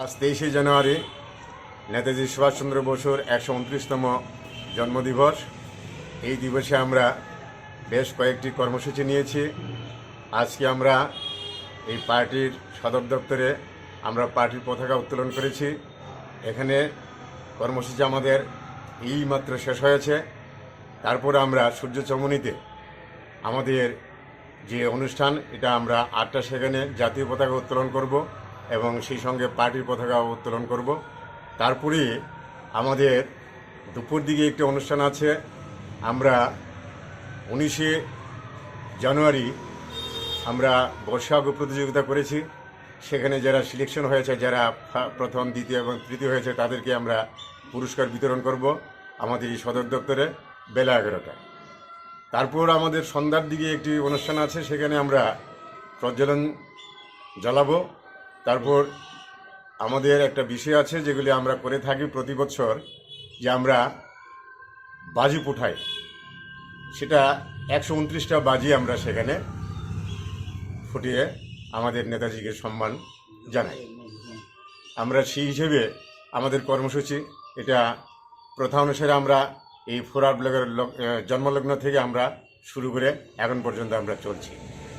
আজ 23শে জানুয়ারি নেতাজি সুভাষচন্দ্র বসুর 129তম জন্মদিবস। এই দিবসে আমরা বেশ কয়েকটি কর্মসূচি নিয়েছি। আজকে আমরা এই পার্টির সদর দপ্তরে আমরা পার্টির পতাকা উত্তোলন করেছি। এখানে কর্মসূচি আমাদের এই মাত্র শেষ হয়েছে। তারপরে আমরা সূর্য চমনিতে আমাদের যে অনুষ্ঠান, এটা আমরা 8টা সেখানে জাতীয় পতাকা উত্তোলন করব এবং সেই সঙ্গে পার্টির পতাকা উত্তোলন করব। তারপরে আমাদের দুপুর দিকে একটি অনুষ্ঠান আছে। আমরা 19শে জানুয়ারি আমরা বর্ষাগ প্রতিযোগিতা করেছি। সেখানে যারা সিলেকশন হয়েছে, যারা প্রথম, দ্বিতীয় এবং তৃতীয় হয়েছে, তাদেরকে আমরা পুরস্কার বিতরণ করব আমাদের এই সদর দপ্তরে বেলা 11টায়। তারপর আমাদের সন্ধ্যার দিকে একটি অনুষ্ঠান আছে, সেখানে আমরা প্রজ্বলন জ্বালাবো। তারপর আমাদের একটা বিষয় আছে যেগুলি আমরা করে থাকি প্রতি বছর, যে আমরা বাজি পুঠাই। সেটা 129টা বাজি আমরা সেখানে ফুটিয়ে আমাদের নেতাজিকে সম্মান জানাই। আমরা সেই হিসেবে আমাদের কর্মসূচি, এটা প্রথা অনুসারে আমরা এই ফোরার ব্লগের জন্মলগ্ন থেকে আমরা শুরু করে এখন পর্যন্ত আমরা চলছি।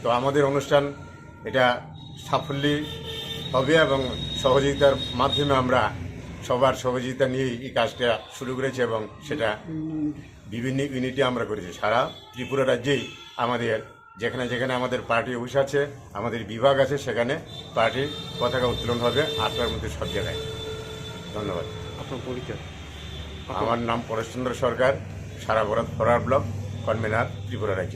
তো আমাদের অনুষ্ঠান এটা সাফল্যে হবে এবং সহযোগিতার মাধ্যমে আমরা সবার সহযোগিতা নিয়ে এই কাজটা শুরু করেছি এবং সেটা বিভিন্ন ইউনিটে আমরা করেছি। সারা ত্রিপুরা রাজ্যেই আমাদের যেখানে যেখানে আমাদের পার্টি অফিস আছে, আমাদের বিভাগ আছে, সেখানে পার্টির পতাকা উত্তোলন হবে 8টার মধ্যে সব জায়গায়। ধন্যবাদ। আপনার পরিচয়? আমার নাম পরেশচন্দ্র সরকার, সারা ভারত ফরওয়ার্ড ব্লক, কনভেনার, ত্রিপুরা রাজ্য।